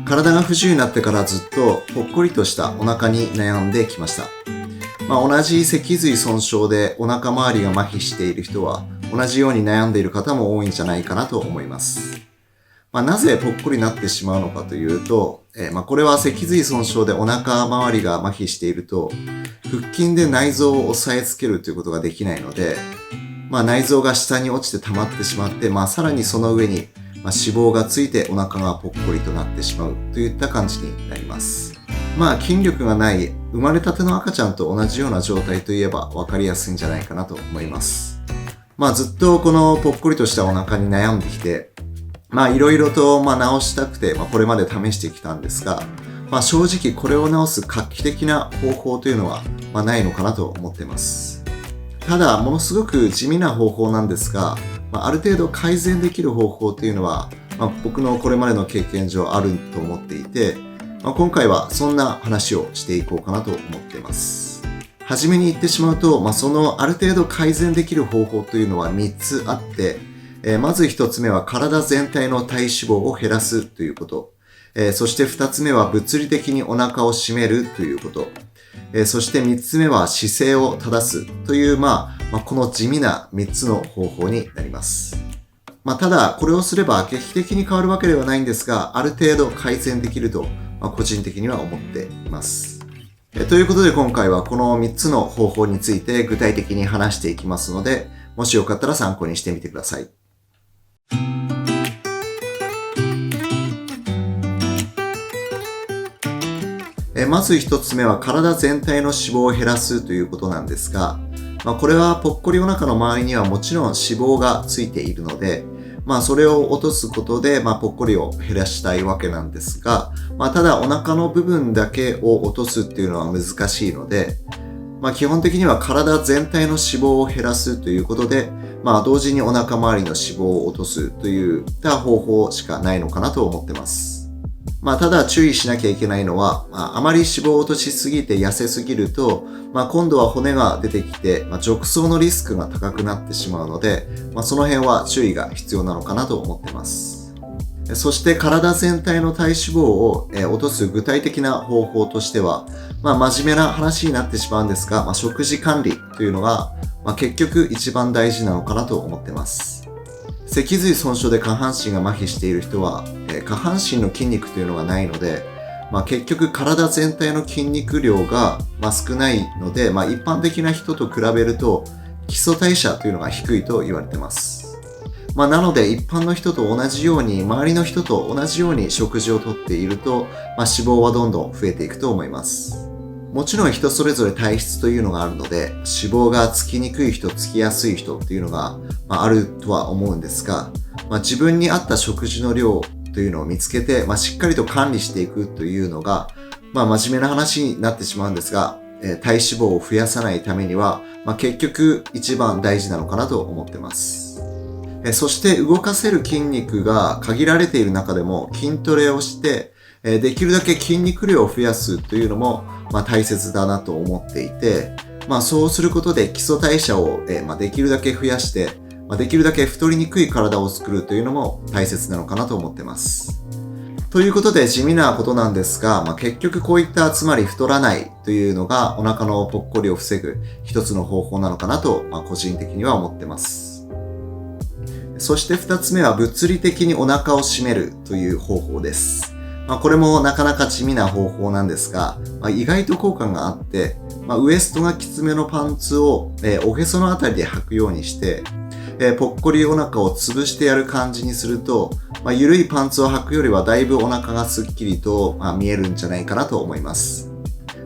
体が不自由になってからずっとぽっこりとしたお腹に悩んできました。同じ脊髄損傷でお腹周りが麻痺している人は同じように悩んでいる方も多いんじゃないかなと思います。なぜぽっこりになってしまうのかというと、これは脊髄損傷でお腹周りが麻痺していると腹筋で内臓を押さえつけるということができないので、内臓が下に落ちて溜まってしまって、さらにその上に脂肪がついてお腹がぽっこりとなってしまうといった感じになります。筋力がない生まれたての赤ちゃんと同じような状態といえば分かりやすいんじゃないかなと思います。ずっとこのぽっこりとしたお腹に悩んできて、いろいろと治したくて、これまで試してきたんですが、正直これを治す画期的な方法というのは、ないのかなと思っています。ただ、ものすごく地味な方法なんですが、ある程度改善できる方法というのは、僕のこれまでの経験上あると思っていて、今回はそんな話をしていこうかなと思っています。はじめに言ってしまうと、そのある程度改善できる方法というのは3つあって、まず1つ目は体全体の体脂肪を減らすということ。そして2つ目は物理的にお腹を締めるということ。そして3つ目は姿勢を正すという、この地味な3つの方法になります。ただ、これをすれば劇的に変わるわけではないんですが、ある程度改善できると、個人的には思っています。ということで今回はこの3つの方法について具体的に話していきますので、もしよかったら参考にしてみてください。まず1つ目は体全体の脂肪を減らすということなんですが、これはぽっこりお腹の周りにはもちろん脂肪がついているので、それを落とすことで、ぽっこりを減らしたいわけなんですが、ただお腹の部分だけを落とすっていうのは難しいので、基本的には体全体の脂肪を減らすということで、同時にお腹周りの脂肪を落とすといった方法しかないのかなと思ってます。ただ注意しなきゃいけないのは、あまり脂肪を落としすぎて痩せすぎると、今度は骨が出てきて、褥瘡のリスクが高くなってしまうので、その辺は注意が必要なのかなと思ってます。そして体全体の体脂肪を落とす具体的な方法としては、真面目な話になってしまうんですが、食事管理というのが、結局一番大事なのかなと思ってます。脊髄損傷で下半身が麻痺している人は、下半身の筋肉というのがないので、結局体全体の筋肉量が少ないので、一般的な人と比べると基礎代謝というのが低いと言われています。なので一般の人と同じように、周りの人と同じように食事をとっていると、脂肪はどんどん増えていくと思います。もちろん人それぞれ体質というのがあるので、脂肪がつきにくい人、つきやすい人っていうのが、あるとは思うんですが、自分に合った食事の量というのを見つけて、しっかりと管理していくというのが、真面目な話になってしまうんですが、体脂肪を増やさないためには、結局一番大事なのかなと思ってます。そして動かせる筋肉が限られている中でも筋トレをして、できるだけ筋肉量を増やすというのも、大切だなと思っていて、そうすることで基礎代謝を、できるだけ増やして、できるだけ太りにくい体を作るというのも大切なのかなと思ってます。ということで地味なことなんですが、結局こういったつまり太らないというのがお腹のぽっこりを防ぐ一つの方法なのかなと、個人的には思ってます。そして2つ目は物理的にお腹を締めるという方法です。これもなかなか地味な方法なんですが、意外と効果があって、ウエストがきつめのパンツを、おへそのあたりで履くようにして、ぽっこりお腹を潰してやる感じにすると、緩いパンツを履くよりはだいぶお腹がすっきりと、見えるんじゃないかなと思います。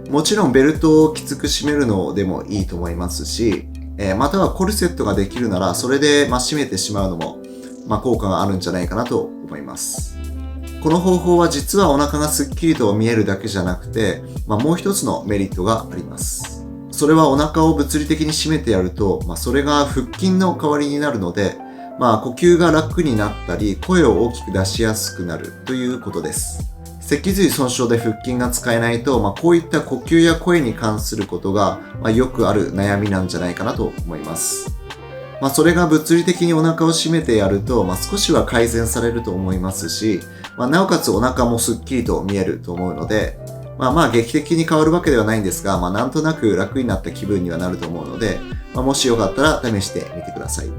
もちろんベルトをきつく締めるのでもいいと思いますし、またはコルセットができるならそれで締めてしまうのも、効果があるんじゃないかなと思います。この方法は実はお腹がすっきりと見えるだけじゃなくて、もう一つのメリットがあります。それはお腹を物理的に締めてやると、それが腹筋の代わりになるので、呼吸が楽になったり、声を大きく出しやすくなるということです。脊髄損傷で腹筋が使えないと、こういった呼吸や声に関することが、よくある悩みなんじゃないかなと思います。それが物理的にお腹を締めてやると、少しは改善されると思いますし、なおかつお腹もすっきりと見えると思うので、劇的に変わるわけではないんですが、なんとなく楽になった気分にはなると思うので、もしよかったら試してみてください。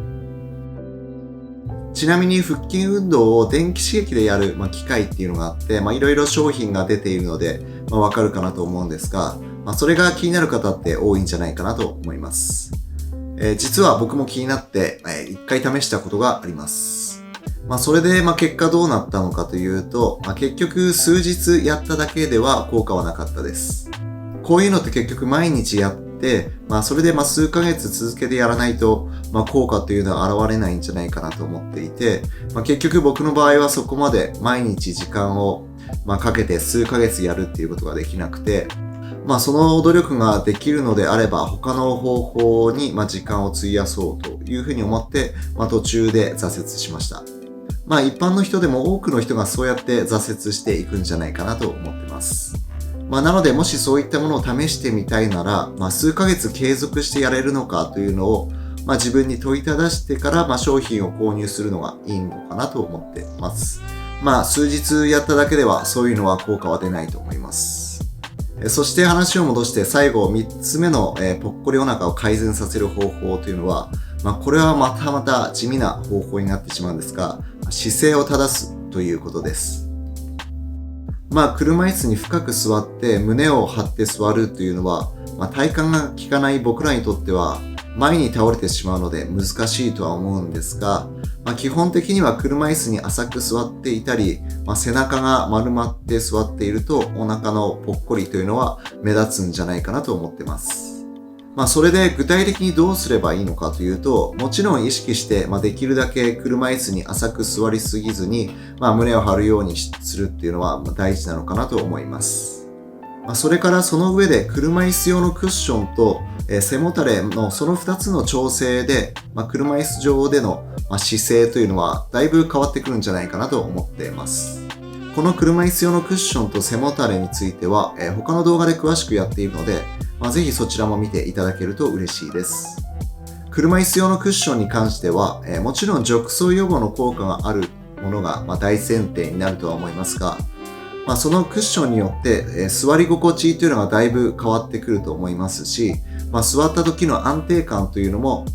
ちなみに腹筋運動を電気刺激でやる、機械っていうのがあって、いろいろ商品が出ているので、わかるかなと思うんですが、それが気になる方って多いんじゃないかなと思います。実は僕も気になって、一回試したことがあります。それで、結果どうなったのかというと、結局数日やっただけでは効果はなかったです。こういうのって結局毎日やって、それで数ヶ月続けてやらないと、効果というのは現れないんじゃないかなと思っていて、結局僕の場合はそこまで毎日時間を、かけて数ヶ月やるっていうことができなくて、その努力ができるのであれば他の方法に時間を費やそうというふうに思って、途中で挫折しました。一般の人でも多くの人がそうやって挫折していくんじゃないかなと思ってます。なのでもしそういったものを試してみたいなら、数ヶ月継続してやれるのかというのを、自分に問いただしてから、商品を購入するのがいいのかなと思ってます。数日やっただけではそういうのは効果は出ないと思います。そして話を戻して最後3つ目の、ぽっこりお腹を改善させる方法というのは、これはまた地味な方法になってしまうんですが、姿勢を正すということです。車椅子に深く座って胸を張って座るというのは、体幹が効かない僕らにとっては前に倒れてしまうので難しいとは思うんですが、基本的には車椅子に浅く座っていたり、背中が丸まって座っているとお腹のぽっこりというのは目立つんじゃないかなと思ってます。それで具体的にどうすればいいのかというと、もちろん意識して、できるだけ車椅子に浅く座りすぎずに、胸を張るようにするっていうのは大事なのかなと思います。それからその上で車椅子用のクッションと背もたれのその2つの調整で、車椅子上での姿勢というのはだいぶ変わってくるんじゃないかなと思っています。この車椅子用のクッションと背もたれについては、他の動画で詳しくやっているので、ぜひそちらも見ていただけると嬉しいです。車椅子用のクッションに関しては、もちろん褥瘡予防の効果があるものが大前提になるとは思いますが、そのクッションによって、座り心地というのがだいぶ変わってくると思いますし、座った時の安定感というのも、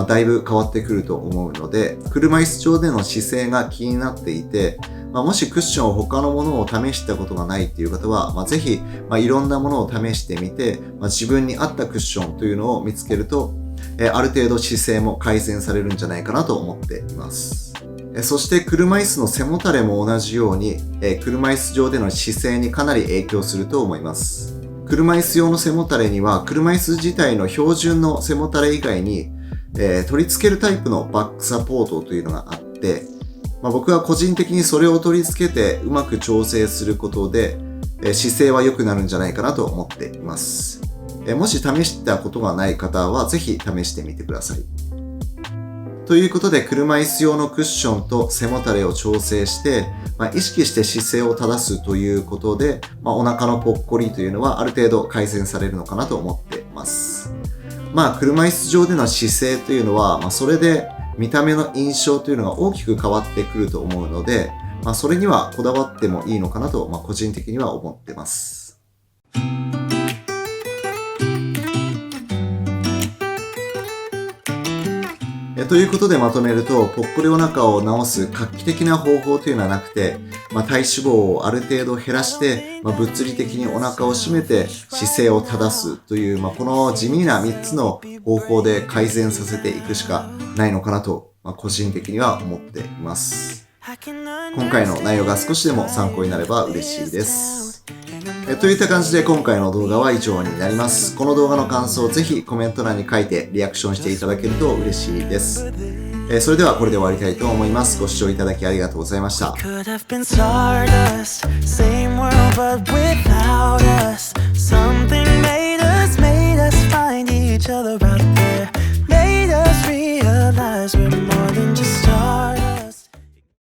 だいぶ変わってくると思うので、車椅子上での姿勢が気になっていて、もしクッションを他のものを試したことがないっていう方は、ぜひ、いろんなものを試してみて、自分に合ったクッションというのを見つけると、ある程度姿勢も改善されるんじゃないかなと思っています。そして車椅子の背もたれも同じように、車椅子上での姿勢にかなり影響すると思います。車椅子用の背もたれには、車椅子自体の標準の背もたれ以外に、取り付けるタイプのバックサポートというのがあって、僕は個人的にそれを取り付けてうまく調整することで、姿勢は良くなるんじゃないかなと思っています。もし試したことがない方はぜひ試してみてください。ということで、車椅子用のクッションと背もたれを調整して、意識して姿勢を正すということで、お腹のぽっこりというのはある程度改善されるのかなと思っています。車椅子上での姿勢というのは、それで見た目の印象というのが大きく変わってくると思うので、それにはこだわってもいいのかなと、個人的には思ってます。ということでまとめると、ぽっこりお腹を治す画期的な方法というのはなくて、体脂肪をある程度減らして、物理的にお腹を締めて姿勢を正すという、この地味な3つの方法で改善させていくしかないのかなと、個人的には思っています。今回の内容が少しでも参考になれば嬉しいです。といった感じで今回の動画は以上になります。この動画の感想をぜひコメント欄に書いてリアクションしていただけると嬉しいです。それではこれで終わりたいと思います。ご視聴いただきありがとうございました。